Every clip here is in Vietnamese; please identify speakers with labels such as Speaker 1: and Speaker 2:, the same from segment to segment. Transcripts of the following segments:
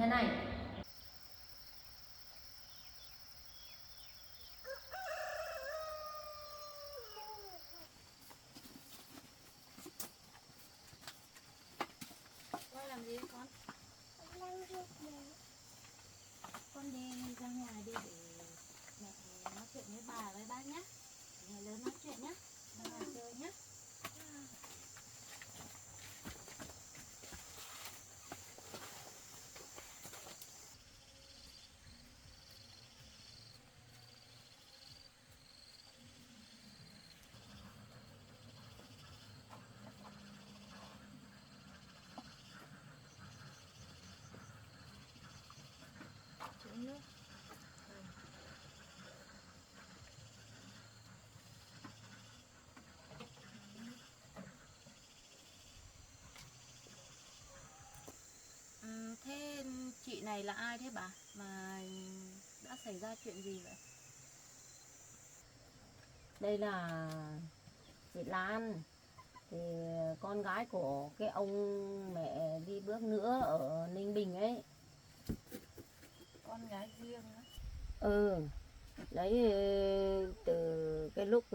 Speaker 1: thế này.
Speaker 2: Con làm gì con? Con đi ra ngoài đi để mẹ nói chuyện với bà với bác nhé. Mẹ lớn nói chuyện nhé. Ra ngoài chơi nhé. Uống nước. Thế chị này là ai thế bà? Mà đã xảy ra chuyện gì vậy?
Speaker 1: Đây là chị Lan, thì con gái của cái ông mẹ đi bước nữa ở Ninh Bình ấy.
Speaker 2: Con gái riêng á.
Speaker 1: Ừ, đấy, từ cái lúc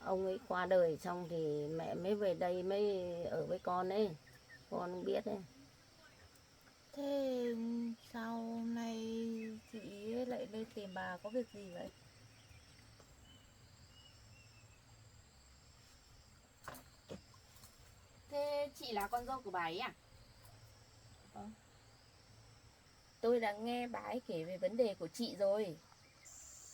Speaker 1: ông ấy qua đời xong thì mẹ mới về đây mới ở với con ấy, con không biết ấy.
Speaker 2: Thế sao hôm nay chị ấy lại lên tìm bà có việc gì vậy? Thế chị là con dâu của bà ấy à? Tôi đã nghe bà ấy kể về vấn đề của chị rồi.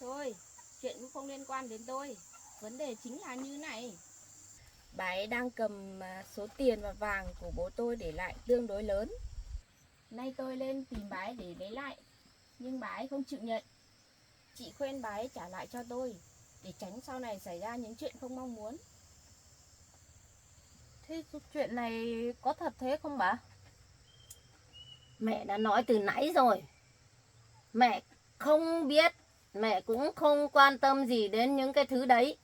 Speaker 2: Thôi, chuyện cũng không liên quan đến tôi. Vấn đề chính là như này. Bà ấy đang cầm số tiền và vàng của bố tôi để lại tương đối lớn. Nay tôi lên tìm bà ấy để lấy lại, nhưng bà ấy không chịu nhận. Chị khuyên bà ấy trả lại cho tôi, để tránh sau này xảy ra những chuyện không mong muốn. Thế chuyện này có thật thế không bà?
Speaker 1: Mẹ đã nói từ nãy rồi, mẹ không biết, mẹ cũng không quan tâm gì đến những cái thứ đấy.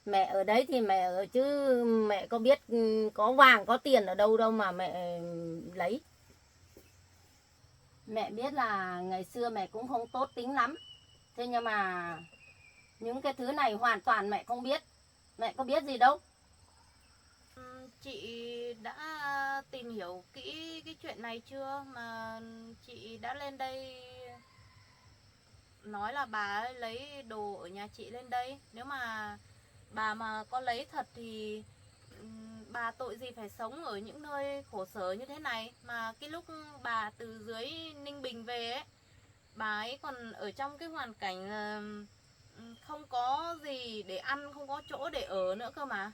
Speaker 1: Mẹ ở đấy thì mẹ ở chứ mẹ có biết có vàng có tiền ở đâu đâu mà mẹ lấy. Mẹ biết là ngày xưa mẹ cũng không tốt tính lắm, thế nhưng mà những cái thứ này hoàn toàn mẹ không biết, mẹ có biết gì đâu.
Speaker 2: Chị đã tìm hiểu kỹ cái chuyện này chưa? Mà chị đã lên đây nói là bà ấy lấy đồ ở nhà chị lên đây. Nếu mà bà mà có lấy thật thì bà tội gì phải sống ở những nơi khổ sở như thế này. Mà cái lúc bà từ dưới Ninh Bình về ấy, bà ấy còn ở trong cái hoàn cảnh không có gì để ăn, không có chỗ để ở nữa cơ mà.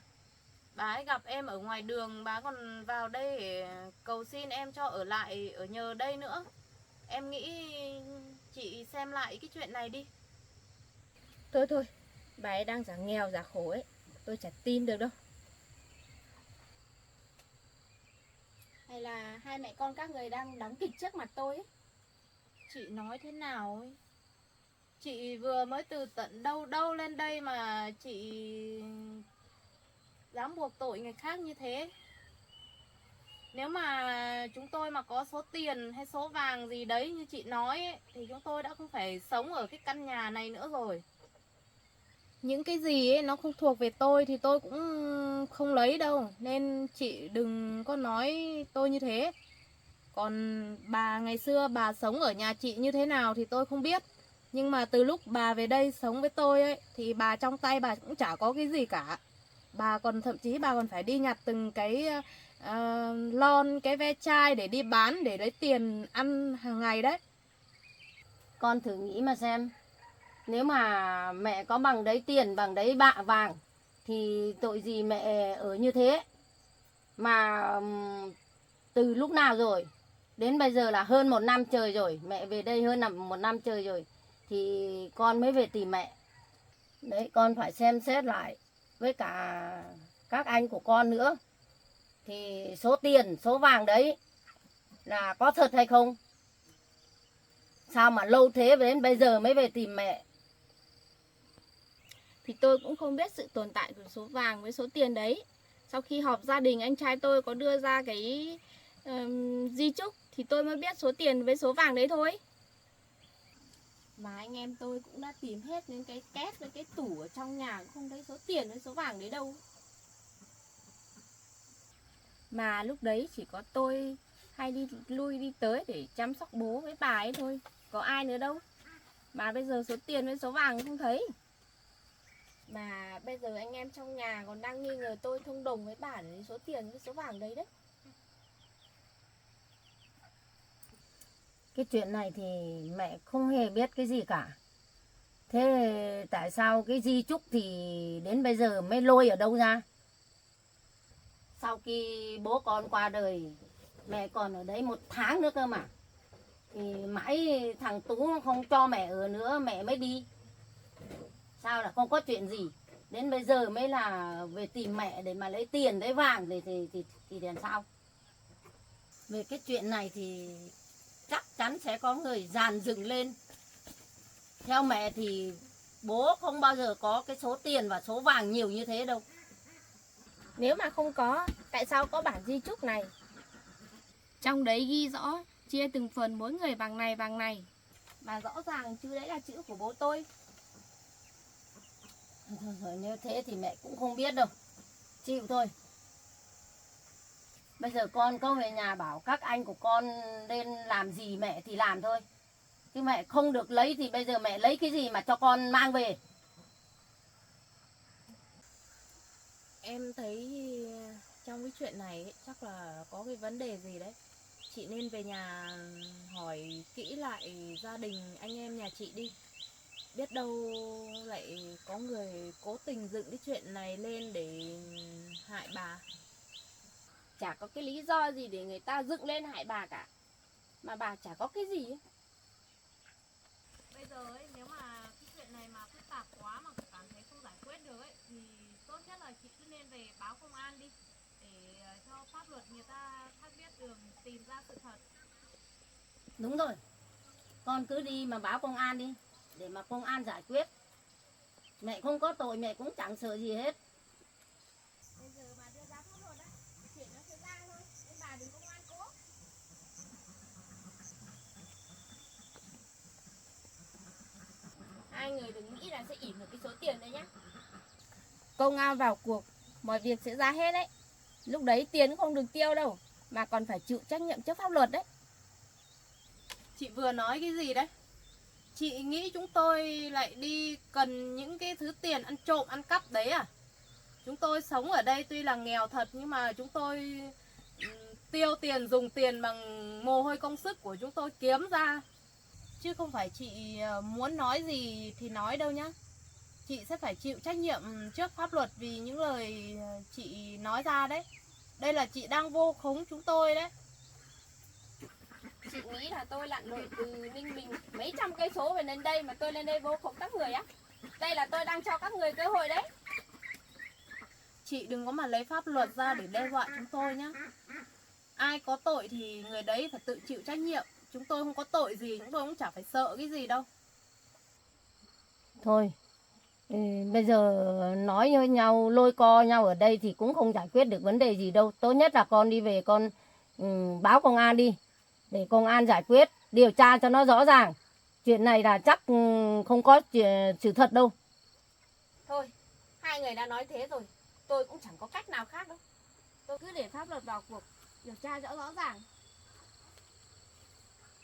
Speaker 2: Bà ấy gặp em ở ngoài đường, bà còn vào đây để cầu xin em cho ở lại ở nhờ đây nữa. Em nghĩ chị xem lại cái chuyện này đi. Thôi thôi, bà ấy đang giả nghèo giả khổ ấy, tôi chả tin được đâu. Hay là hai mẹ con các người đang đóng kịch trước mặt tôi ấy? Chị nói thế nào ấy? Chị vừa mới từ tận đâu đâu lên đây mà chị dám buộc tội người khác như thế. Nếu mà chúng tôi mà có số tiền hay số vàng gì đấy như chị nói ấy, thì chúng tôi đã không phải sống ở cái căn nhà này nữa rồi. Những cái gì ấy nó không thuộc về tôi thì tôi cũng không lấy đâu. Nên chị đừng có nói tôi như thế. Còn bà ngày xưa bà sống ở nhà chị như thế nào thì tôi không biết. Nhưng mà từ lúc bà về đây sống với tôi ấy, thì bà trong tay bà cũng chả có cái gì cả. Bà còn thậm chí bà còn phải đi nhặt từng cái lon, cái ve chai để đi bán để lấy tiền ăn hàng ngày đấy.
Speaker 1: Con thử nghĩ mà xem, nếu mà mẹ có bằng đấy tiền, bằng đấy bạ vàng thì tội gì mẹ ở như thế. Mà từ lúc nào rồi, đến bây giờ là hơn 1 năm trời rồi, mẹ về đây hơn 1 năm trời rồi thì con mới về tìm mẹ. Đấy, con phải xem xét lại với cả các anh của con nữa, thì số tiền số vàng đấy là có thật hay không. Sao mà lâu thế đến bây giờ mới về tìm mẹ.
Speaker 2: Thì tôi cũng không biết sự tồn tại của số vàng với số tiền đấy. Sau khi họp gia đình, anh trai tôi có đưa ra cái di chúc
Speaker 3: thì tôi mới biết số tiền với số vàng đấy thôi. Mà anh em tôi cũng đã tìm hết những cái két với cái tủ ở trong nhà, cũng không thấy số tiền với số vàng đấy đâu. Mà lúc đấy chỉ có tôi hay đi lui đi tới để chăm sóc bố với bà ấy thôi, có ai nữa đâu. Mà bây giờ số tiền với số vàng không thấy. Mà bây giờ anh em trong nhà còn đang nghi ngờ tôi thông đồng với bà để số tiền với số vàng đấy đấy.
Speaker 1: Cái chuyện này thì mẹ không hề biết cái gì cả. Thế tại sao cái di chúc thì đến bây giờ mới lôi ở đâu ra? Sau khi bố con qua đời, mẹ còn ở đấy 1 tháng nữa cơ mà. Thì mãi thằng Tú nó không cho mẹ ở nữa, mẹ mới đi. Sao là không có chuyện gì? Đến bây giờ mới là về tìm mẹ để mà lấy tiền, lấy vàng thì làm sao? Về cái chuyện này thì chắc chắn sẽ có người dàn dựng lên. Theo mẹ thì bố không bao giờ có cái số tiền và số vàng nhiều như thế đâu.
Speaker 3: Nếu mà không có, tại sao có bản di chúc này? Trong đấy ghi rõ chia từng phần mỗi người bằng này. Mà rõ ràng chữ đấy là chữ của bố tôi.
Speaker 1: Thôi, nếu thế thì mẹ cũng không biết đâu. Chịu thôi. Bây giờ con có về nhà bảo các anh của con nên làm gì mẹ thì làm thôi. Chứ mẹ không được lấy thì bây giờ mẹ lấy cái gì mà cho con mang về?
Speaker 2: Em thấy trong cái chuyện này ấy, chắc là có cái vấn đề gì đấy. Chị nên về nhà hỏi kỹ lại gia đình anh em nhà chị đi. Biết đâu lại có người cố tình dựng cái chuyện này lên để hại bà.
Speaker 3: Chả có cái lý do gì để người ta dựng lên hại bà cả. Mà bà chả có cái gì ấy.
Speaker 2: Bây giờ ấy, nếu mà cái chuyện này mà phức tạp quá mà cảm thấy không giải quyết được ấy, thì tốt nhất là chị cứ nên về báo công an đi, để cho pháp luật người ta khác biết đường tìm ra sự thật.
Speaker 1: Đúng rồi. Con cứ đi mà báo công an đi, để mà công an giải quyết. Mẹ không có tội, mẹ cũng chẳng sợ gì hết.
Speaker 3: Bây giờ bà đưa ra pháp luật đấy, chuyện nó sẽ ra thôi, nên bà đừng có ngoan cố. Hai người đừng nghĩ là sẽ ỉm được cái số tiền đấy nhá. Công an vào cuộc, mọi việc sẽ ra hết đấy. Lúc đấy tiền không được tiêu đâu, mà còn phải chịu trách nhiệm trước pháp luật đấy.
Speaker 2: Chị vừa nói cái gì đấy? Chị nghĩ chúng tôi lại đi cần những cái thứ tiền ăn trộm, ăn cắp đấy à? Chúng tôi sống ở đây tuy là nghèo thật, nhưng mà chúng tôi tiêu tiền, dùng tiền bằng mồ hôi công sức của chúng tôi kiếm ra. Chứ không phải chị muốn nói gì thì nói đâu nhá. Chị sẽ phải chịu trách nhiệm trước pháp luật vì những lời chị nói ra đấy. Đây là chị đang vu khống chúng tôi đấy.
Speaker 3: Chị nghĩ là tôi lặn lội từ Ninh Bình mấy trăm cây số về đến đây mà tôi lên đây vô khống các người á? Đây là tôi đang cho các người cơ hội đấy.
Speaker 2: Chị đừng có mà lấy pháp luật ra để đe dọa chúng tôi nhá. Ai có tội thì người đấy phải tự chịu trách nhiệm. Chúng tôi không có tội gì, chúng tôi cũng chả phải sợ cái gì đâu.
Speaker 1: Thôi, bây giờ nói với nhau, lôi co nhau ở đây thì cũng không giải quyết được vấn đề gì đâu. Tốt nhất là con đi về con báo công an đi. Để công an giải quyết, điều tra cho nó rõ ràng. Chuyện này là chắc không có sự thật đâu.
Speaker 3: Thôi, hai người đã nói thế rồi, tôi cũng chẳng có cách nào khác đâu. Tôi cứ để pháp luật vào cuộc, điều tra cho rõ ràng.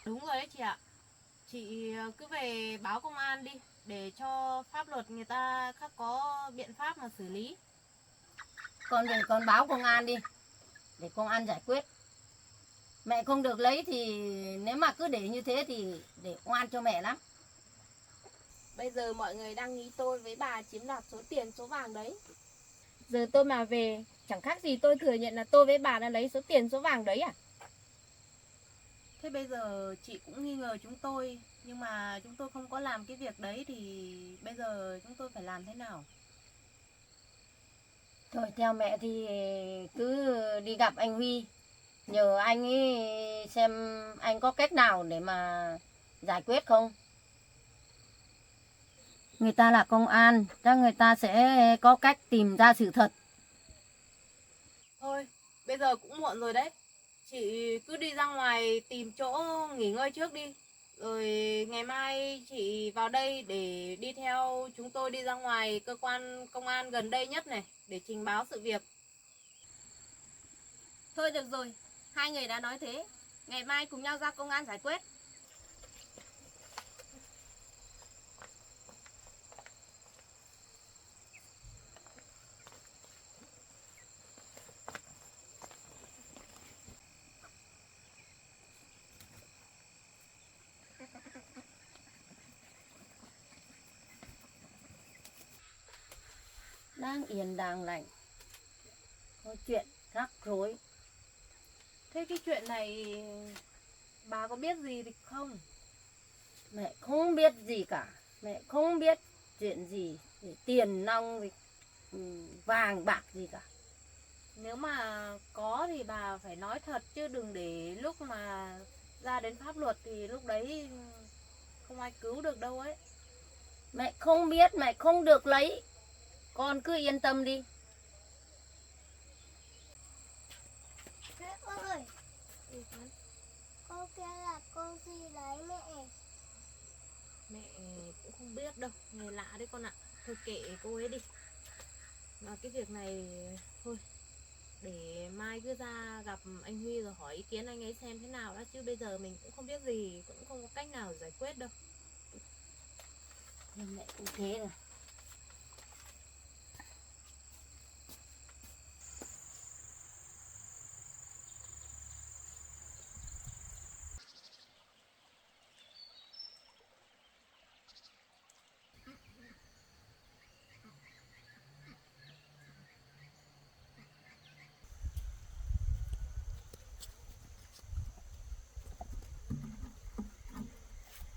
Speaker 2: Đúng rồi đấy chị ạ. Chị cứ về báo công an đi, để cho pháp luật người ta có biện pháp mà xử lý.
Speaker 1: Con về con báo công an đi, để công an giải quyết. Mẹ không được lấy thì nếu mà cứ để như thế thì để oan cho mẹ lắm.
Speaker 3: Bây giờ mọi người đang nghĩ tôi với bà chiếm đoạt số tiền, số vàng đấy. Giờ tôi mà về, chẳng khác gì tôi thừa nhận là tôi với bà đã lấy số tiền, số vàng đấy à?
Speaker 2: Thế bây giờ chị cũng nghi ngờ chúng tôi, nhưng mà chúng tôi không có làm cái việc đấy thì bây giờ chúng tôi phải làm thế nào?
Speaker 1: Thôi theo mẹ thì cứ đi gặp anh Huy, nhờ anh ấy xem anh có cách nào để mà giải quyết không. Người ta là công an, chắc người ta sẽ có cách tìm ra sự thật.
Speaker 2: Thôi, bây giờ cũng muộn rồi đấy. chị cứ đi ra ngoài tìm chỗ nghỉ ngơi trước đi. Rồi ngày mai chị vào đây để đi theo chúng tôi đi ra ngoài cơ quan công an gần đây nhất này để trình báo sự việc.
Speaker 3: Thôi được rồi, hai người đã nói thế, ngày mai cùng nhau ra công an giải quyết.
Speaker 1: Đang yên đang lành, có chuyện rắc rối.
Speaker 2: Thế cái chuyện này bà có biết gì thì không?
Speaker 1: Mẹ không biết gì cả, mẹ không biết chuyện gì để tiền nong gì, vàng bạc gì cả.
Speaker 2: Nếu mà có thì bà phải nói thật, chứ đừng để lúc mà ra đến pháp luật thì lúc đấy không ai cứu được đâu ấy.
Speaker 1: Mẹ không biết, mẹ không được lấy, con cứ yên tâm đi.
Speaker 4: Mẹ ơi, cô kia là cô gì đấy mẹ?
Speaker 2: Mẹ cũng không biết đâu, người lạ đấy con ạ. Thôi kệ cô ấy đi. Mà cái việc này thôi, để mai cứ ra gặp anh Huy rồi hỏi ý kiến anh ấy xem thế nào đã, chứ bây giờ mình cũng không biết gì, cũng không có cách nào giải quyết đâu.
Speaker 1: Nhưng mẹ cũng thế rồi.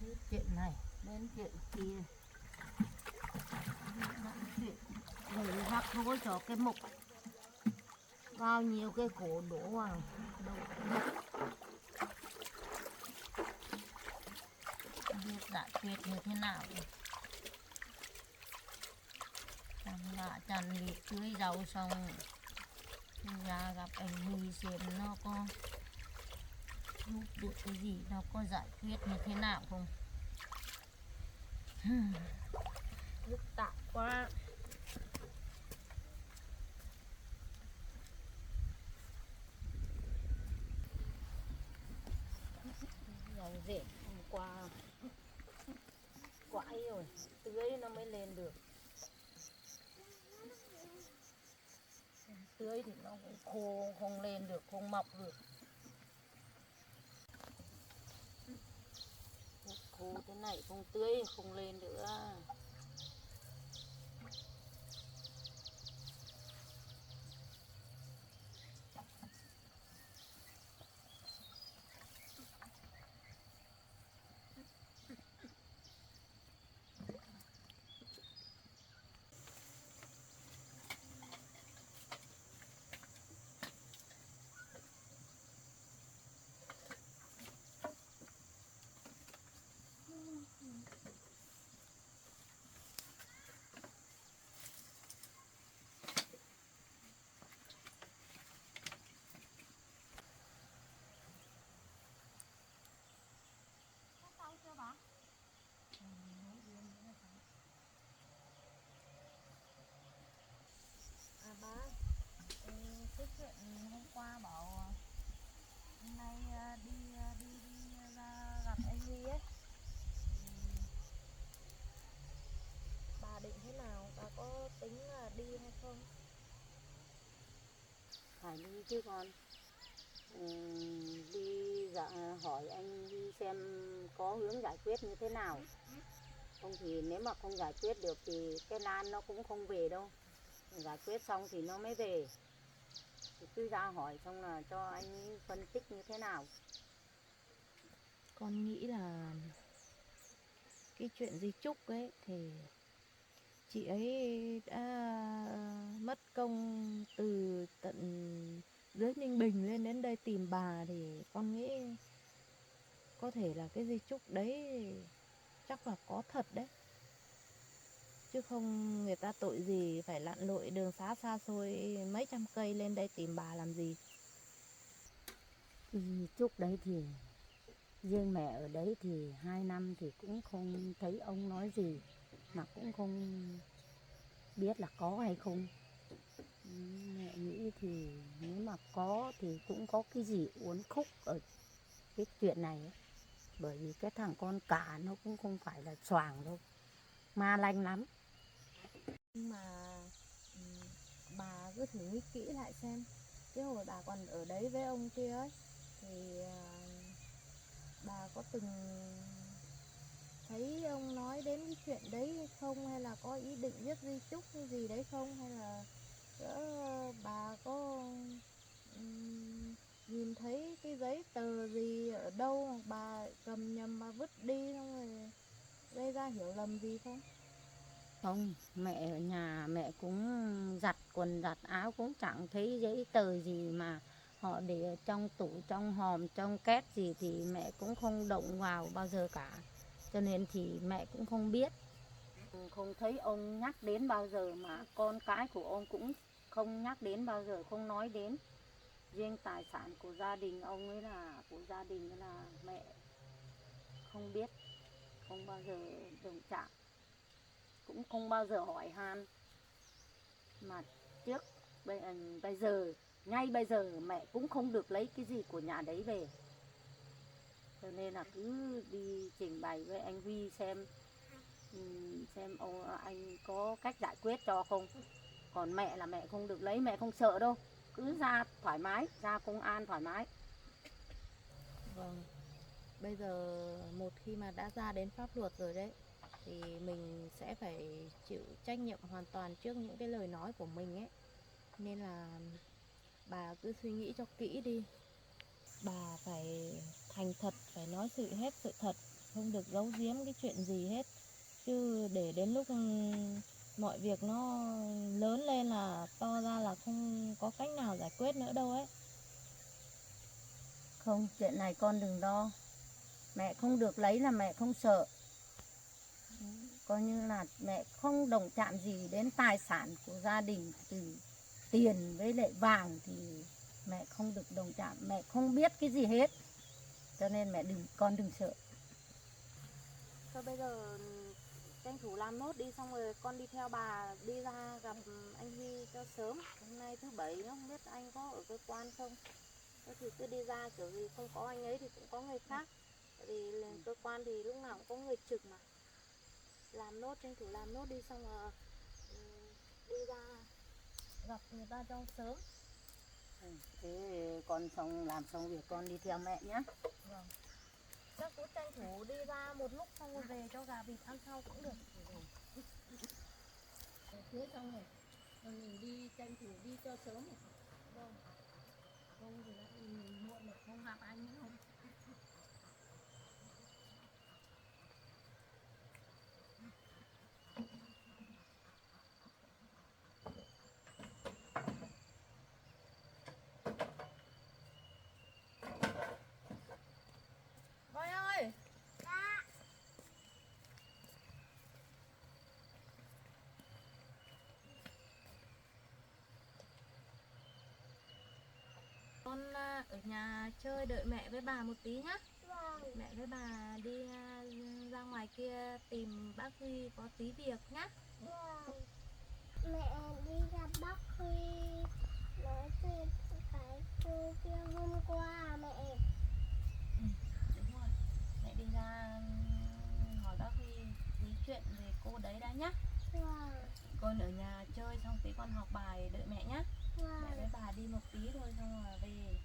Speaker 1: Hết chuyện này đến chuyện kia, chuyện người rắc rối cho cái mục, bao nhiêu cái khổ đổ vào đầu cái mục. Không biết giải quyết như thế nào. Chăm lạ chăn việc cưới giàu xong thì ra gặp anh Huy xem nó có giúp được cái gì, nó có giải quyết như thế nào không. Phức tạp quá. Dòng rễ hôm qua quãi rồi, tưới nó mới lên được. Tưới thì nó cũng khô, không lên được, không mọc được. Khô thế này không tưới không lên nữa.
Speaker 2: À ba, cái chuyện hôm qua bảo hôm nay đi ra gặp anh Huy ấy, bà định thế nào? Bà có tính là đi hay không?
Speaker 1: Phải đi chứ con. Đi hỏi anh đi xem có hướng giải quyết như thế nào. Không thì nếu mà không giải quyết được thì cái Lan nó cũng không về đâu. Giải quyết xong thì nó mới về. Thì cứ ra hỏi xong là cho anh ấy phân tích như thế nào.
Speaker 2: Con nghĩ là cái chuyện di chúc ấy thì chị ấy đã mất công từ tận dưới Ninh Bình lên đến đây tìm bà, thì con nghĩ có thể là cái di chúc đấy chắc là có thật đấy. Chứ không người ta tội gì phải lặn lội đường xá xa xôi mấy trăm cây lên đây tìm bà làm gì.
Speaker 1: Đi trước đấy thì riêng mẹ ở đấy thì 2 năm thì cũng không thấy ông nói gì, mà cũng không biết là có hay không. Mẹ nghĩ thì nếu mà có thì cũng có cái gì uốn khúc ở cái chuyện này ấy. Bởi vì cái thằng con cả nó cũng không phải là choàng đâu, ma lanh lắm.
Speaker 3: Nhưng mà bà cứ thử nghĩ kỹ lại xem, cái hồi bà còn ở đấy với ông kia ấy thì bà có từng thấy ông nói đến cái chuyện đấy hay không, hay là có ý định viết di chúc hay gì đấy không, hay là bà có nhìn thấy cái giấy tờ gì ở đâu mà bà cầm nhầm mà vứt đi xong rồi gây ra hiểu lầm gì không?
Speaker 1: Không, mẹ ở nhà mẹ cũng giặt quần giặt áo cũng chẳng thấy giấy tờ gì mà họ để ở trong tủ, trong hòm, trong két gì thì mẹ cũng không động vào bao giờ cả. Cho nên thì mẹ cũng không biết. Không thấy ông nhắc đến bao giờ, mà con cái của ông cũng không nhắc đến bao giờ, không nói đến. Riêng tài sản của gia đình ông ấy là mẹ không biết, không bao giờ đồng chạm, cũng không bao giờ hỏi han. Mà trước bây giờ, ngay bây giờ mẹ cũng không được lấy cái gì của nhà đấy về. Cho nên là cứ đi trình bày với anh Huy xem anh có cách giải quyết cho không. Còn mẹ là mẹ không được lấy, mẹ không sợ đâu, cứ ra thoải mái, ra công an thoải mái.
Speaker 3: Vâng, bây giờ một khi mà đã ra đến pháp luật rồi đấy thì mình sẽ phải chịu trách nhiệm hoàn toàn trước những cái lời nói của mình ấy. Nên là bà cứ suy nghĩ cho kỹ đi. Bà phải thành thật, phải nói hết sự thật, không được giấu giếm cái chuyện gì hết. Chứ để đến lúc mọi việc nó lớn lên là to ra là không có cách nào giải quyết nữa đâu ấy.
Speaker 1: Không, chuyện này con đừng lo. Mẹ không được lấy là mẹ không sợ. Coi như là mẹ không đồng chạm gì đến tài sản của gia đình, từ tiền với lại vàng thì mẹ không được đồng chạm, mẹ không biết cái gì hết. Cho nên con đừng sợ.
Speaker 3: Thôi bây giờ tranh thủ làm nốt đi, xong rồi con đi theo bà đi ra gặp anh Huy cho sớm. Hôm nay thứ bảy nữa, không biết anh có ở cơ quan không. Thế thì cứ đi ra, kiểu gì không có anh ấy thì cũng có người khác. Tại vì cơ quan thì lúc nào cũng có người trực mà. Làm nốt, tranh thủ làm nốt đi, xong rồi đi ra gặp người ta cho sớm.
Speaker 1: Thế con làm xong việc con đi theo mẹ nhé.
Speaker 3: Vâng. Chắc cũng tranh thủ đi ra một lúc xong rồi về cho gà vịt ăn sau cũng được.
Speaker 1: Thế xong rồi mình đi tranh thủ đi cho sớm này.
Speaker 3: Vâng.
Speaker 1: Không thì lại muộn rồi không gặp anh nữa không.
Speaker 3: Voi ơi! Con ở nhà chơi đợi mẹ với bà một tí nhá.
Speaker 4: Vâng.
Speaker 3: Mẹ với bà đi ra ngoài kia tìm bác Huy có tí việc nhá.
Speaker 4: Vâng. Mẹ đi gặp bác Huy nói chuyện cái cô kia hôm qua à mẹ?
Speaker 3: Đúng rồi. Mẹ đi ra hỏi bác Huy tí chuyện về cô đấy đã nhá.
Speaker 4: Vâng.
Speaker 3: Con ở nhà chơi xong tí con học bài đợi mẹ nhá. Mẹ với
Speaker 4: Vâng.
Speaker 3: bà đi một tí thôi xong rồi về.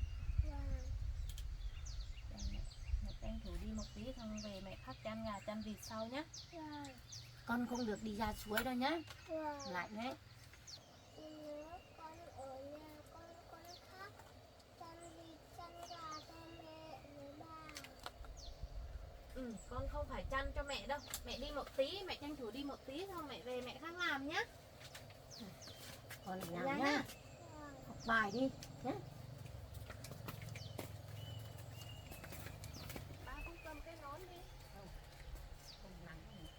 Speaker 4: Vâng.
Speaker 3: Mẹ tranh thủ đi một tí xong về mẹ khắc chăn gà chăn vịt sau nhá.
Speaker 4: Vâng.
Speaker 1: Con không được đi ra suối đâu nhé,
Speaker 4: Vâng.
Speaker 1: lạnh đấy.
Speaker 4: Nếu con ở nhà con khắc chăn vịt chăn gà cho mẹ với bà.
Speaker 3: Con không phải chăn cho mẹ đâu. Mẹ đi một tí, mẹ tranh thủ đi một tí xong mẹ về mẹ khắc làm nhá.
Speaker 1: Con ở nhà
Speaker 3: Dạ
Speaker 1: nhá,
Speaker 3: nhá.
Speaker 4: Vâng.
Speaker 1: học bài đi nhé.
Speaker 3: Ba cũng cầm cái nón đi.
Speaker 1: Không nắng này.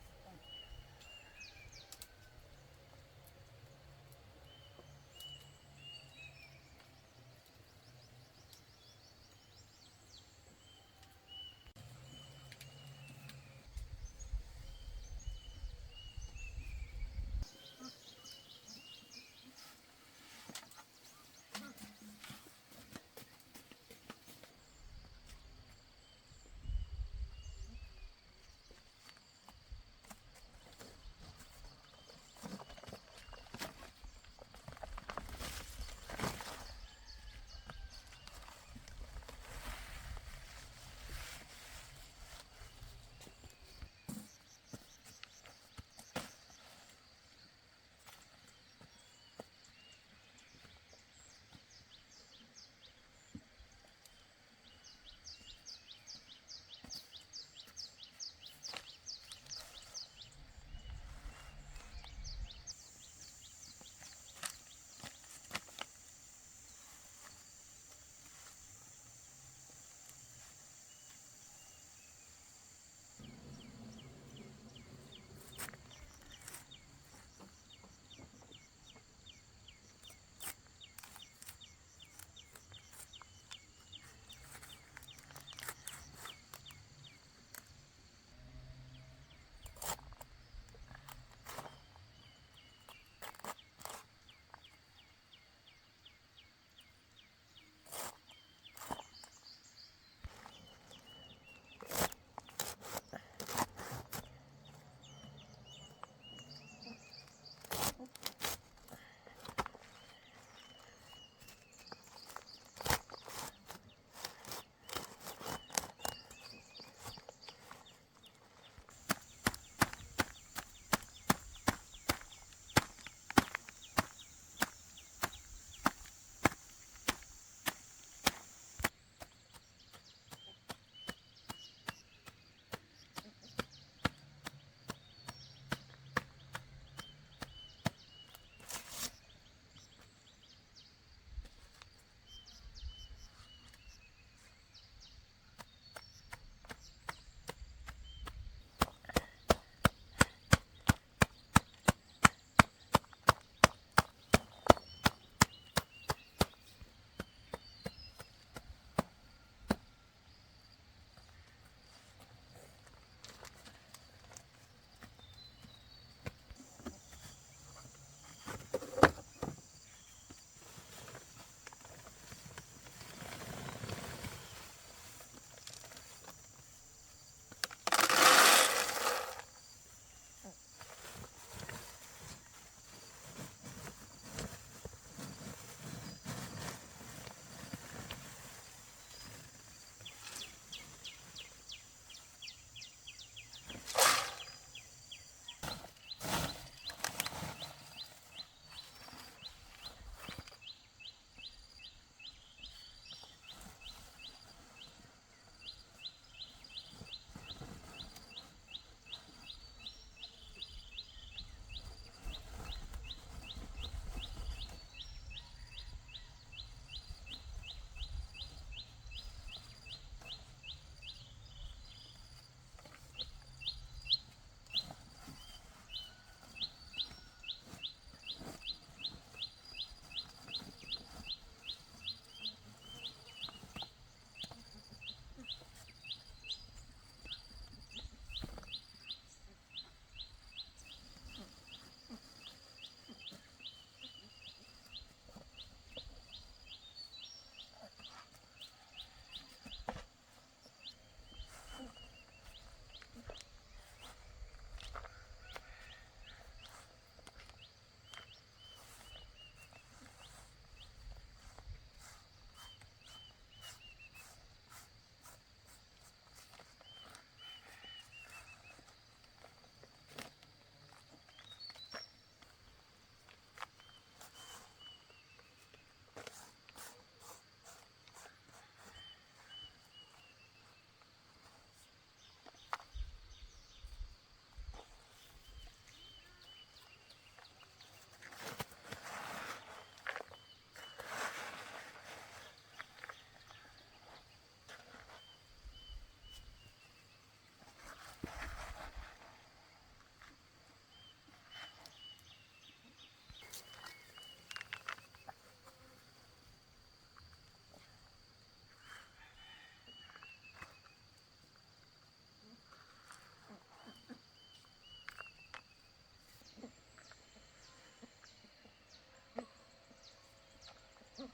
Speaker 4: Đang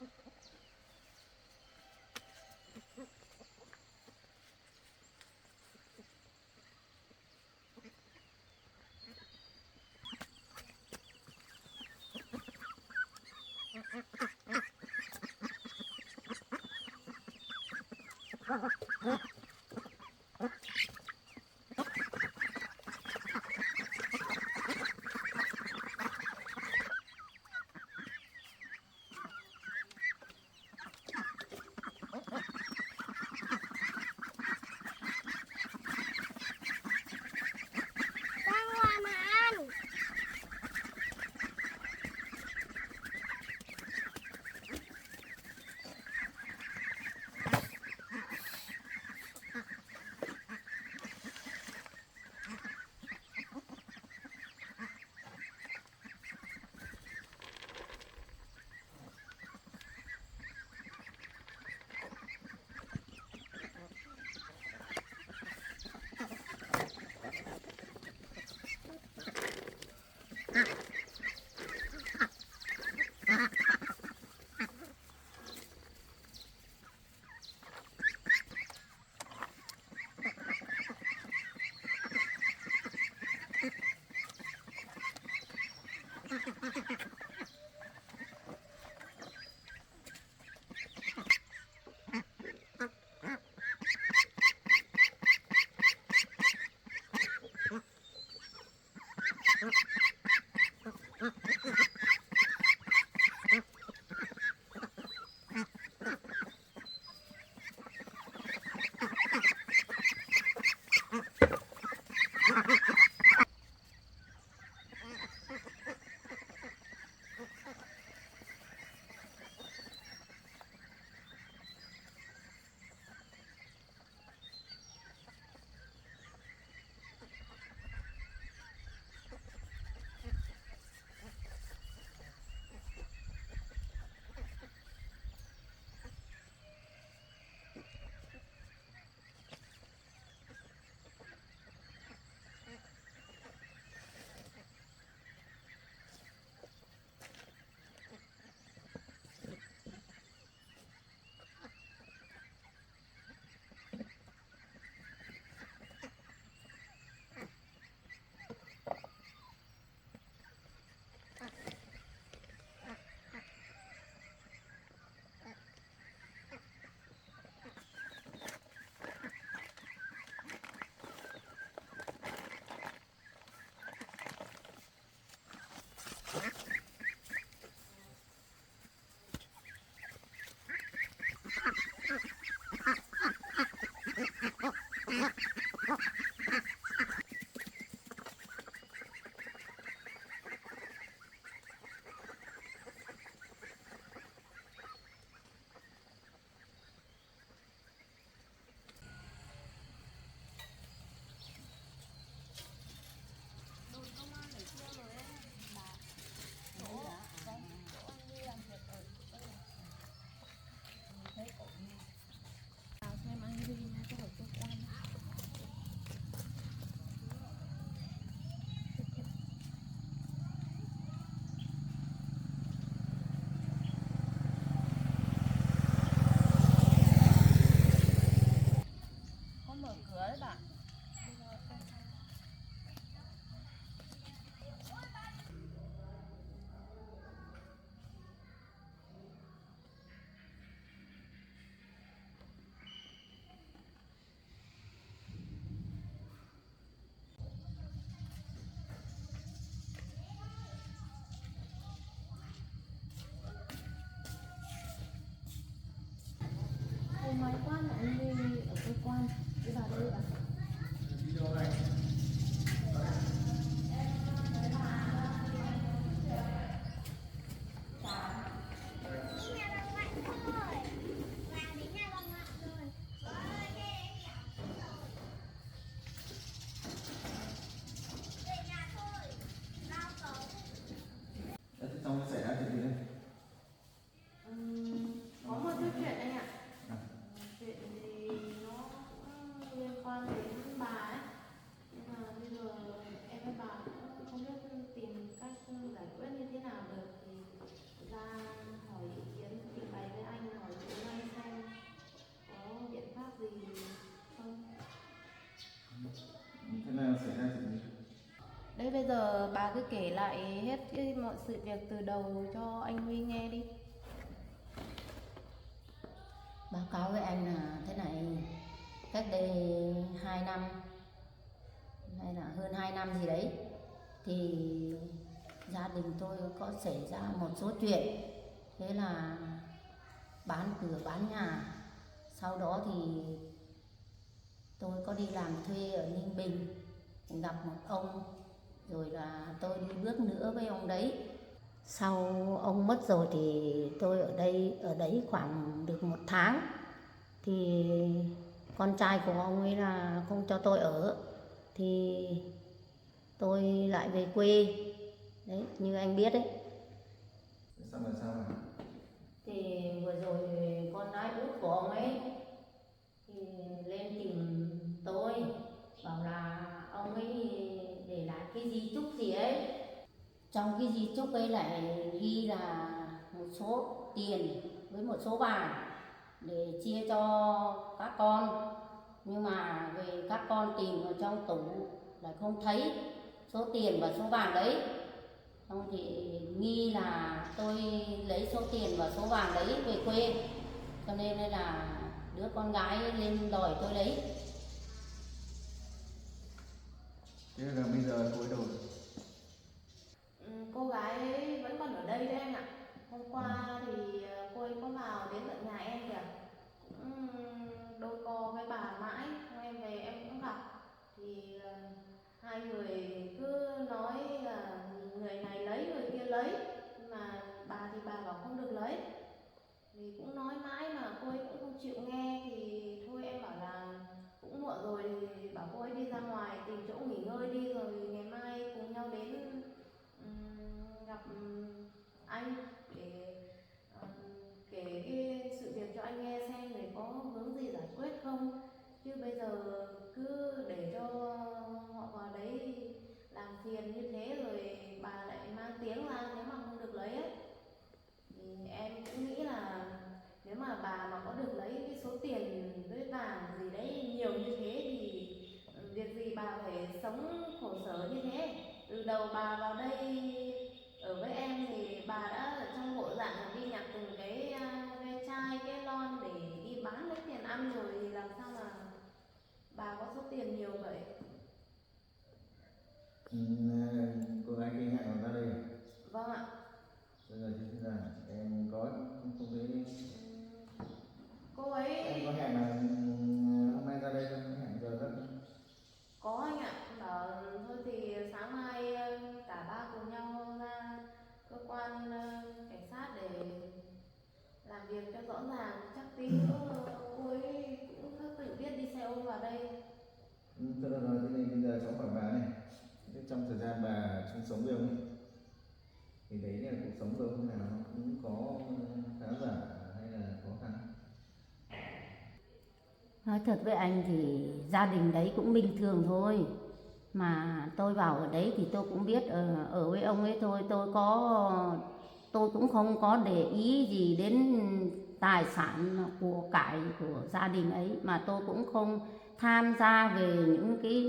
Speaker 4: làm ăn.
Speaker 5: Thế nào xảy ra chuyện gì?
Speaker 2: Đấy bây giờ bà cứ kể lại hết mọi sự việc từ đầu cho anh Huy nghe đi.
Speaker 1: Báo cáo với anh là thế này, cách đây 2 năm hay là hơn 2 năm gì đấy thì gia đình tôi có xảy ra một số chuyện, thế là bán cửa bán nhà. Sau đó thì tôi có đi làm thuê ở Ninh Bình, gặp một ông, rồi là tôi đi bước nữa với ông đấy. Sau ông mất rồi thì tôi ở đấy khoảng được 1 tháng thì con trai của ông ấy là không cho tôi ở, thì tôi lại về quê đấy, như anh biết đấy.
Speaker 5: Xong rồi sao hả?
Speaker 1: Thì vừa rồi con gái út của ông ấy thì lên tìm tôi, bảo là ông ấy để lại cái di chúc gì ấy. Trong cái di chúc ấy lại ghi là một số tiền với một số vàng để chia cho các con, nhưng mà về các con tìm ở trong tủ lại không thấy số tiền và số vàng đấy. Xong thì nghi là tôi lấy số tiền và số vàng đấy về quê, cho nên là đứa con gái lên đòi tôi lấy.
Speaker 5: Thế là bây giờ cô ấy đâu rồi?
Speaker 2: Cô gái ấy vẫn còn ở đây đấy anh ạ. Hôm qua thì cô ấy có vào đến tận nhà em kìa, cũng đôi co với bà mãi. Hôm em về em cũng gặp thì hai người cứ nói là người này lấy người kia lấy, nhưng mà bà thì bà bảo không được lấy, thì cũng nói mãi mà cô ấy cũng không chịu nghe. Thì thôi em bảo là cũng muộn rồi thì bảo cô ấy đi ra ngoài tìm chỗ nghỉ ngơi đi, rồi ngày mai cùng nhau đến gặp anh để kể cái sự việc cho anh nghe xem để có hướng gì giải quyết không, chứ bây giờ cứ để cho họ vào đấy làm phiền như thế rồi bà lại mang tiếng ra nếu mà không được lấy ấy. Thì em cũng nghĩ là nếu mà bà mà có được lấy cái số tiền với vàng gì đấy nhiều như thế thì việc gì bà phải sống khổ sở như thế. Từ đầu bà vào đây ở với em thì bà đã ở trong bộ dạng là đi nhặt từng cái ve chai, cái lon để đi bán lấy tiền ăn rồi, thì làm sao mà bà có số tiền nhiều vậy?
Speaker 5: Cô gái kia hẹn ra đây à?
Speaker 2: Vâng ạ.
Speaker 5: Bây giờ thì thế nào? Em có không thấy
Speaker 2: Cô ấy
Speaker 5: em có hẹn là hôm nay ra đây không? Hẹn giờ rất
Speaker 2: có anh ạ, bảo thôi thì sáng mai cả ba cùng nhau ra cơ quan cảnh sát để làm việc cho rõ ràng. Chắc tí nữa cô ấy cũng tự biết đi xe ôm vào đây.
Speaker 5: Tôi đã nói thế này, bây giờ cháu hỏi bà này. Thế trong thời gian bà chung sống với ông ấy thì đấy là cuộc sống của ông nào cũng có khá giả hay là khó khăn?
Speaker 1: Nói thật với anh thì gia đình đấy cũng bình thường thôi. Mà tôi vào ở đấy thì tôi cũng biết ở với ông ấy thôi, tôi cũng không có để ý gì đến tài sản của cải của gia đình ấy, mà tôi cũng không tham gia về những cái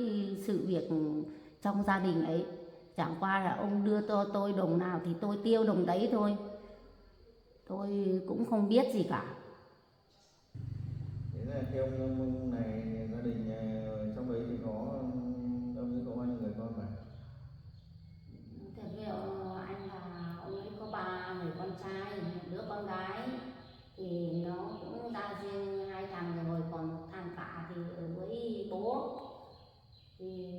Speaker 1: sự việc trong gia đình ấy. Chẳng qua là ông đưa cho tôi đồng nào thì tôi tiêu đồng đấy thôi, tôi cũng không biết gì cả.
Speaker 5: Thế là theo ông này gia đình trong đấy thì có ông ấy có bao nhiêu người con mà?
Speaker 1: Thật với anh là ông ấy có 3 người con trai, một đứa con gái thì nó cũng ra riêng 2 thằng rồi, còn 1 thằng cả thì ở với bố. Thì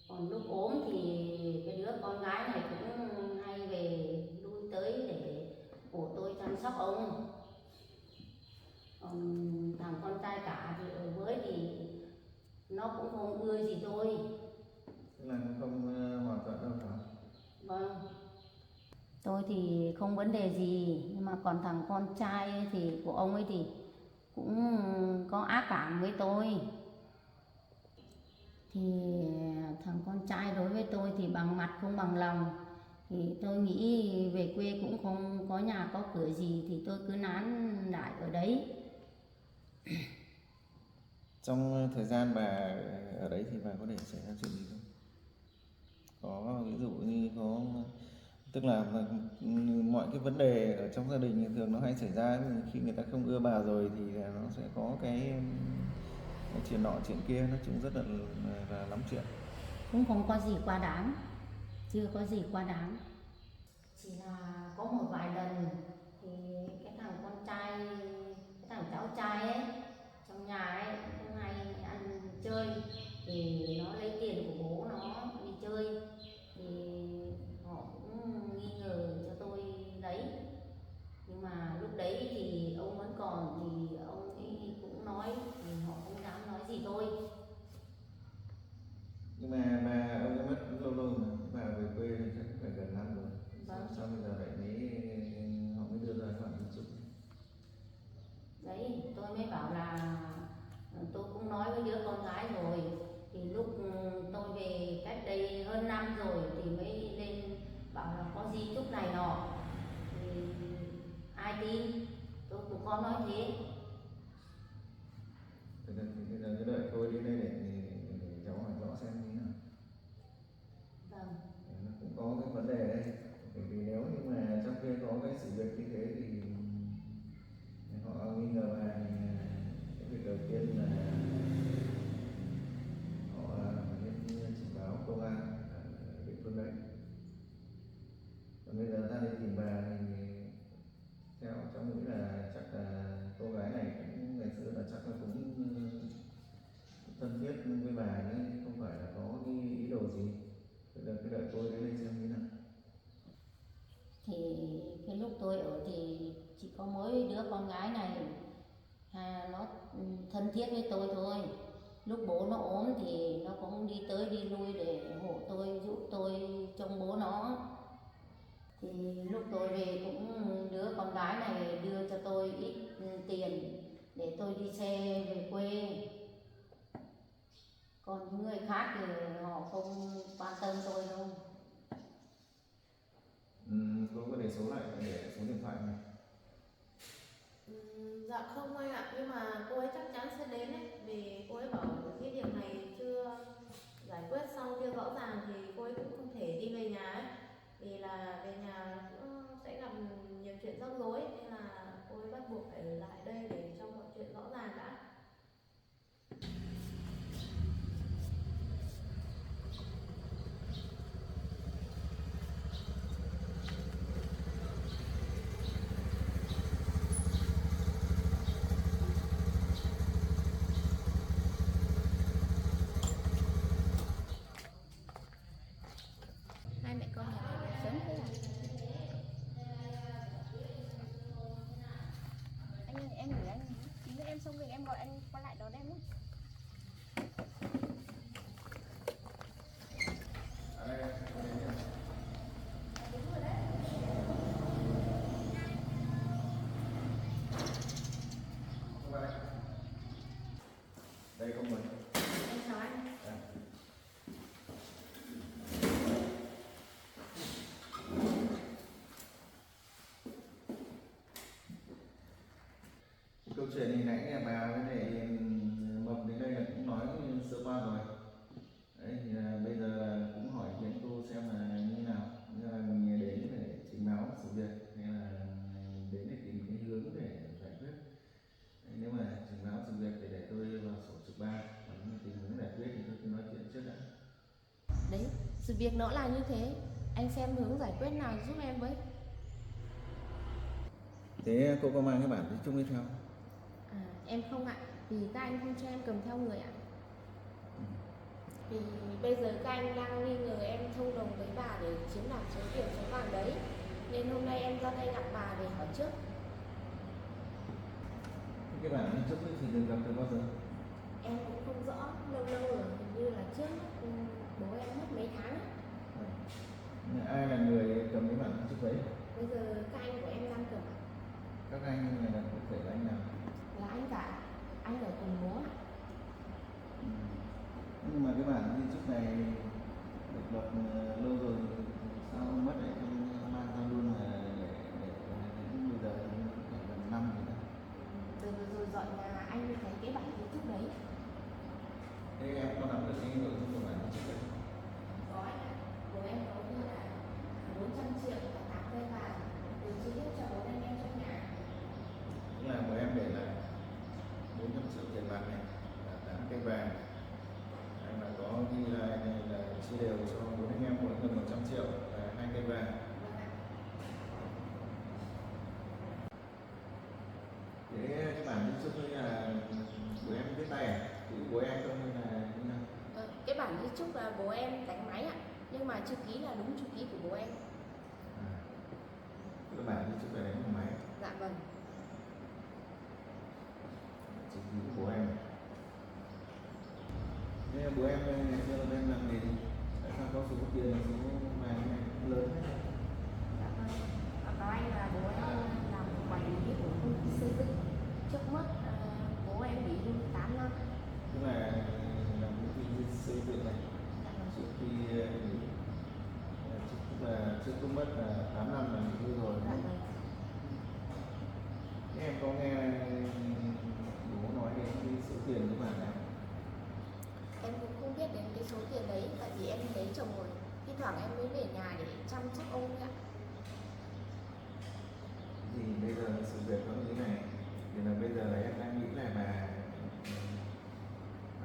Speaker 1: còn lúc ốm thì cái đứa con gái này cũng hay về lui tới để của tôi chăm sóc ông. Còn thằng con trai cả thì ở với thì nó cũng không ưa gì tôi.
Speaker 5: Tức là không hòa thuận đâu phải?
Speaker 1: Vâng. Tôi thì không vấn đề gì, nhưng mà còn thằng con trai ấy thì của ông ấy thì cũng có ác cảm với tôi. Thì thằng con trai đối với tôi thì bằng mặt không bằng lòng. Thì tôi nghĩ về quê cũng không có nhà có cửa gì thì tôi cứ nán lại ở đấy.
Speaker 5: Trong thời gian bà ở đấy thì có để xảy ra chuyện gì không? Có ví dụ như có, tức là mọi cái vấn đề ở trong gia đình thường nó hay xảy ra khi người ta không ưa bà rồi thì nó sẽ có cái chuyện nọ chuyện kia, nói chung rất là lắm chuyện.
Speaker 1: Cũng không có gì quá đáng, chưa có gì quá đáng, chỉ là có một vài lần thì cái thằng con trai, cái thằng cháu trai ấy trong nhà ấy cũng hay ăn chơi, thì nó lấy tiền của bố nó đi chơi, thì họ cũng nghi ngờ cho tôi lấy. Nhưng mà lúc đấy thì ông vẫn còn, thì ông ấy cũng nói, thì họ không dám nói gì thôi.
Speaker 5: Nhưng mà bà ông ấy mất lâu rồi mà bà về quê thì chắc cũng phải gần năm rồi.
Speaker 1: Vâng.
Speaker 5: Sao bây giờ lại họ mới đưa ra khoản tín dụng?
Speaker 1: Đấy tôi mới bảo là tôi cũng nói với đứa con gái rồi, thì lúc tôi về cách đây hơn năm rồi thì mới lên bảo là có di chúc này nọ, thì ai tin, tôi cũng có nói thế.
Speaker 5: Bây giờ cứ đợi tôi đến đây để cháu hỏi rõ xem như thế nào.
Speaker 1: Vâng.
Speaker 5: Nó cũng có cái vấn đề đây, bởi vì nếu như mà trong kia có cái sự việc như thế thì họ nghi ngờ bà, thì cái việc đầu tiên là họ phải nên trình báo công an ở địa phương đấy. Còn bây giờ ra đây tìm bà thì theo cháu nghĩ là chắc là cô gái này cũng ngày xưa là chắc là cũng thân thiết với bà chứ không phải là có cái ý đồ gì. Bây giờ cứ đợi tôi đến đây xem như thế nào.
Speaker 1: Thì cái lúc tôi ở thì chỉ có mỗi đứa con gái này nó thân thiết với tôi thôi. Lúc bố nó ốm thì nó cũng đi tới đi lui để hộ tôi, giúp tôi trông bố nó. Thì lúc tôi về cũng đứa con gái này đưa cho tôi ít tiền để tôi đi xe về quê. Còn những người khác thì họ không quan tâm tôi đâu.
Speaker 5: Cô có để số lại, để số điện thoại này.
Speaker 2: Dạ không anh ạ, nhưng mà cô ấy chắc chắn sẽ đến đấy, vì cô ấy bảo cái điểm này chưa giải quyết xong, chưa rõ ràng thì cô ấy cũng không thể đi về nhà ấy, vì là về nhà cũng sẽ gặp nhiều chuyện rắc rối, nên là cô ấy bắt buộc phải ở lại đây để cho mọi chuyện rõ ràng đã.
Speaker 3: Hai mẹ con nhà này sớm thế à? Anh ơi, em gửi anh tí nữa em xong việc em gọi anh qua lại đón em nhé.
Speaker 5: Đây không mời.
Speaker 1: Em chào anh.
Speaker 5: Câu chuyện này nãy nhà bà với lại Mập đến đây là cũng nói sơ qua rồi. Đấy thì bây giờ là cũng hỏi ý kiến cô xem là như thế nào. Như là mình đến để trình báo sự việc hay là đến để tìm cái hướng để giải quyết. Đấy, nếu mà trình báo sự việc thì để tôi vào sổ trực ban, còn nếu tìm hướng giải quyết thì tôi cứ nói chuyện trước đã.
Speaker 3: Đấy, sự việc nó là như thế. Anh xem hướng giải quyết nào giúp em với.
Speaker 5: Thế cô có mang cái bản giấy chung đi theo?
Speaker 3: Em không ạ, vì các anh không cho em cầm theo người ạ. Vì bây giờ các anh đang nghi ngờ em thông đồng với bà để chiếm đoạt số tiền số vàng đấy, nên hôm nay em ra đây gặp bà để hỏi trước.
Speaker 5: Cái bản giấy chung thì đừng gặp từ bao giờ?
Speaker 3: Em cũng không rõ, lâu lâu rồi, hình như là trước bố em mất mấy tháng ấy.
Speaker 5: Ai là người cầm cái bản giấy chung đấy?
Speaker 3: Bây giờ các anh của em đang cầm ạ.
Speaker 5: Các anh là cụ thể là anh nào?
Speaker 3: Là anh cả, anh ở cùng bố ạ.
Speaker 5: Nhưng mà cái bản di chúc này được lập lâu rồi, sao ông mất lại không mang ra luôn là để đến bây giờ thì cũng phải gần năm rồi đó.
Speaker 3: Rồi dọn nhà anh thấy cái bản di chúc đấy.
Speaker 5: Thế em có nắm được cái nội dung
Speaker 3: bản di chúc là bố em đánh máy ạ, nhưng mà chữ ký là đúng chữ ký của bố em.
Speaker 5: Các bạn đi chúc là đánh bằng máy.
Speaker 3: Dạ vâng.
Speaker 5: Chữ ký của bố em. Thế bố em giờ là em làm nghề gì? Tại sao có số tiền số vàng này cũng lớn thế?
Speaker 3: Dạ vâng. Báo anh là bố em làm quản lý của công ty xây dựng. Trước mắt bố em nghỉ hưu 8 năm.
Speaker 5: Tức là làm công ty xây dựng này. Trước khi nghỉ, tức là trước lúc mất là 8 năm là nghỉ hưu rồi.
Speaker 3: Dạ vâng.
Speaker 5: Thế em có nghe bố nói đến cái số tiền của bạn nào?
Speaker 3: Em cũng không biết đến cái số tiền đấy, tại vì em lấy chồng rồi. Thi thoảng em mới về nhà để chăm sóc ông ấy ạ.
Speaker 5: Thì bây giờ sự việc nó như thế này, thì là bây giờ là em đang nghĩ là bà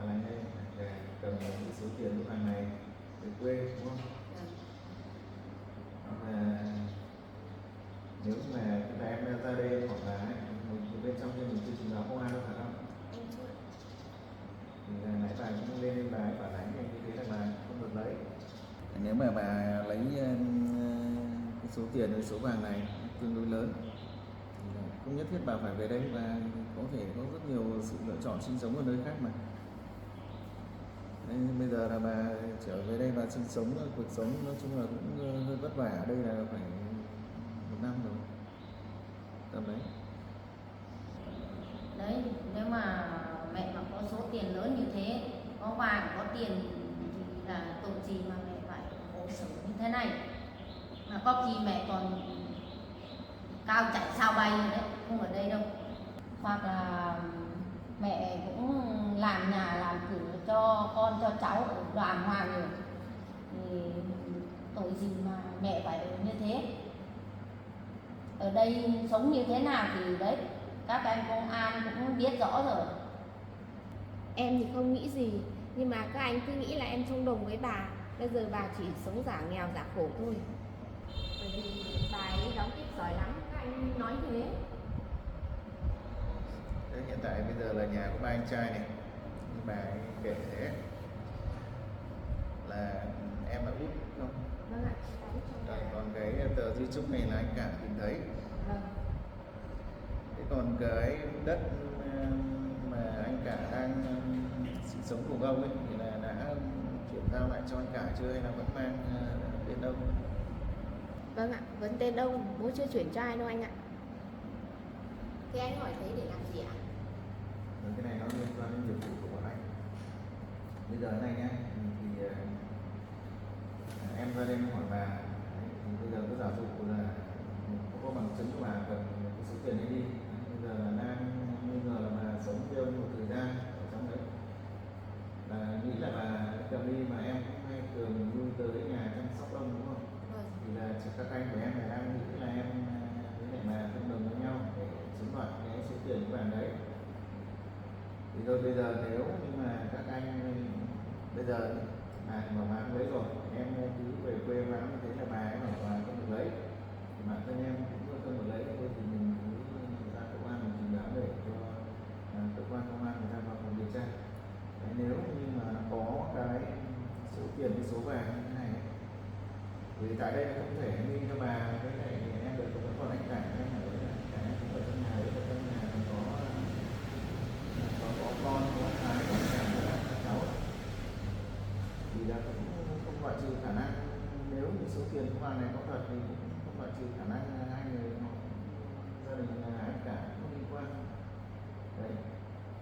Speaker 5: là đây để cầm cái số tiền của hàng này về quê đúng không?
Speaker 3: Dạ.
Speaker 5: Hoặc là nếu mà bà em ra đây hoặc là mình bên trong kia mình chưa trình báo công an đâu phải không?
Speaker 3: Em chưa.
Speaker 5: Thì là nãy bà cũng lên bà ấy phản ánh thì như thế là bà không được lấy. Nếu mà bà lấy cái số tiền với số vàng này tương đối lớn thì là không nhất thiết bà phải về đây, và có thể có rất nhiều sự lựa chọn sinh sống ở nơi khác mà. Nên bây giờ là bà trở về đây bà sinh sống, cuộc sống nói chung là cũng hơi vất vả. Ở đây là phải 1 năm rồi, tầm đấy.
Speaker 1: Đấy, nếu mà mẹ mà có số tiền lớn như thế, có vàng có tiền thì là tội gì mà mẹ phải khổ sở như thế này. Mà có khi mẹ còn cao chạy sao bay rồi đấy, không ở đây đâu. Hoặc là mẹ cũng làm nhà làm cửa cho con cho cháu ở đàng hoàng rồi, thì tội gì mà mẹ phải ở như thế. Ở đây sống như thế nào thì đấy, các anh công an cũng biết rõ rồi.
Speaker 3: Em thì không nghĩ gì, nhưng mà các anh cứ nghĩ là em thông đồng với bà. Bây giờ bà chỉ sống giả nghèo giả khổ thôi. Bởi vì bà ấy đóng tiếp giỏi lắm, các anh nói thế.
Speaker 5: Thế hiện tại bây giờ là nhà có 3 anh trai này, nhưng bà ấy kể thế là em là út đúng không?
Speaker 3: Vâng ạ.
Speaker 5: Rồi, còn cái tờ di chúc này là anh cả tìm thấy.
Speaker 3: Vâng.
Speaker 5: Thế còn cái đất mà anh cả đang sinh sống cùng ông ấy thì là đã chuyển giao lại cho anh cả chưa, hay là vẫn mang đến đâu?
Speaker 3: Vâng ạ, vẫn tên ông, bố chưa chuyển cho ai đâu anh ạ. Thế anh hỏi thế để làm gì ạ?
Speaker 5: Rồi, cái này nó liên quan đến nhiệm vụ của bọn anh. Bây giờ này nhá, thì em ra đây hỏi bà, thì bây giờ cứ giả dụ là không có bằng chứng của bà cần cái số tiền ấy đi. Bây giờ là đang nghi ngờ là bà sống với ông một thời gian ở trong đấy, là nghĩ là bà cầm đi mà em cũng hay thường lui tới nhà chăm sóc ông đúng không?
Speaker 3: Vâng.
Speaker 5: Thì là các anh của em là đang nghĩ là em với lại bà thông đồng với nhau để chiếm đoạt cái số tiền của bạn đấy. Thì thôi bây giờ nếu như mà các anh bây giờ bà thì bảo bà không lấy rồi, em cứ về quê báo như thế là bà ấy bảo bà không được lấy, thì bản thân em cũng không được lấy, thôi thì mình cứ ra cơ quan mình trình báo để cho cơ quan công an người ta vào cuộc điều tra. Đấy, nếu như mà có cái số tiền cái số vàng như thế này ấy, vì tại đây không thể nghi cho bà cái này thì em được vẫn còn anh cả em ở đấy, cả em cũng ở trong nhà đấy, ở trong nhà có con có cái có cả các cháu, thì là cũng không loại trừ khả năng nếu như số tiền của bà này có thật thì cũng không loại trừ khả năng hai người họ gia đình là anh cả không liên quan. Đấy,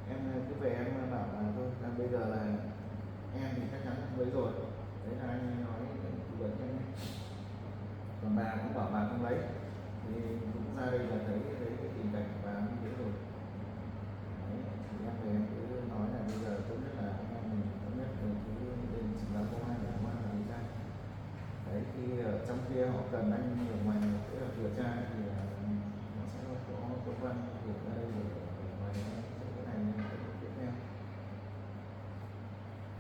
Speaker 5: em cứ về em bảo là thôi bây giờ là em thì chắc chắn không lấy rồi, đấy là anh nói để tư vấn cho em. Còn bà cũng bảo bà không lấy, thì cũng ra đây là thấy cái tình cảnh của bà như thế rồi. Đấy, thì em về em cứ nói là bây giờ tốt nhất là anh em mình tốt nhất là cứ lên trình báo công an để công an điều tra. Đấy, khi ở trong kia họ cần anh ở ngoài cái điều tra thì nó sẽ có cơ quan việc ra đây để ngoài cái này tiếp theo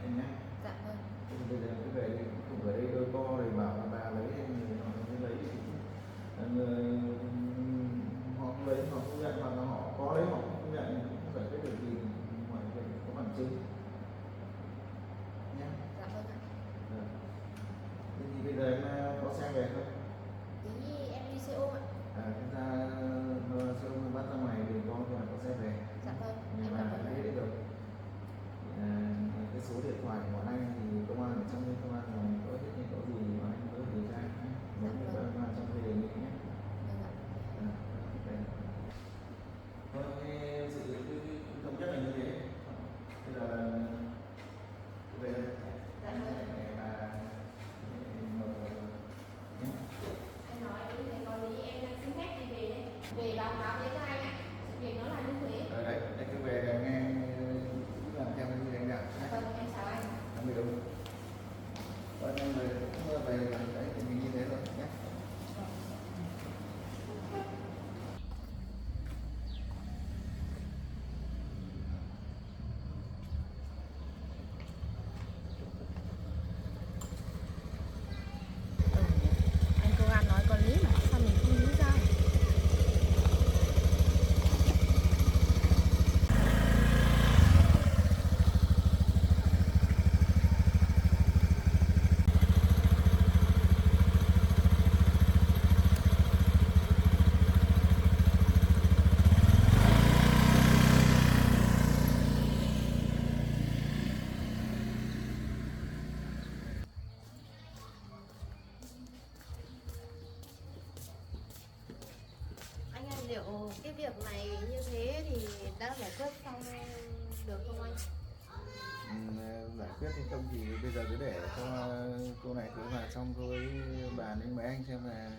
Speaker 5: em nhé.
Speaker 3: Dạ vâng.
Speaker 5: Thì bây giờ cứ về đi, không ở đây đôi co rồi bảo là bà lấy hay người họ mới lấy thì người họ không lấy họ không nhận, hoặc là họ có lấy họ không nhận thì cũng không giải quyết được gì ngoài việc có bằng chứng nhé.
Speaker 3: Dạ
Speaker 5: Bọn em về cũng về gần đấy thì mình như thế rồi nhé.
Speaker 3: Anh công an nói có lý mà sao mình không nghĩ ra?
Speaker 2: Anh ơi, liệu cái việc này như thế thì đã giải quyết xong được không anh?
Speaker 5: Giải quyết hay không thì bây giờ cứ để cho cô này cứ vào xong cô ấy bàn với mấy anh xem là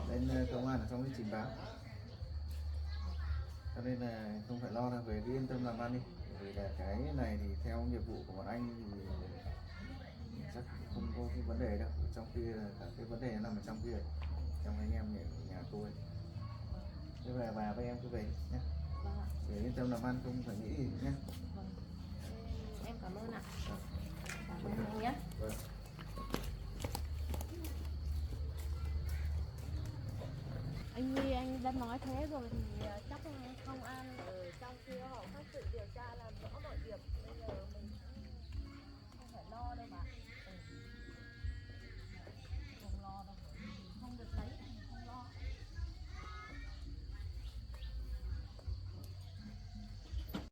Speaker 5: lên công an là xong mới trình báo. Cho nên là không phải lo, là về cứ yên tâm làm ăn đi. Vì là cái này thì theo nghiệp vụ của bọn anh thì chắc không có cái vấn đề đâu. Trong khi là cả cái vấn đề nằm ở trong kia, trong anh em nhà tôi. Thế về bà với em cứ về nhé.
Speaker 2: Vâng ạ.
Speaker 5: Để yên tâm làm ăn, không phải nghĩ gì nhé.
Speaker 2: Vâng. Em cảm ơn ạ. Cảm ơn anh nhé.
Speaker 5: Vâng.
Speaker 3: Anh Huy anh đã nói thế rồi thì chắc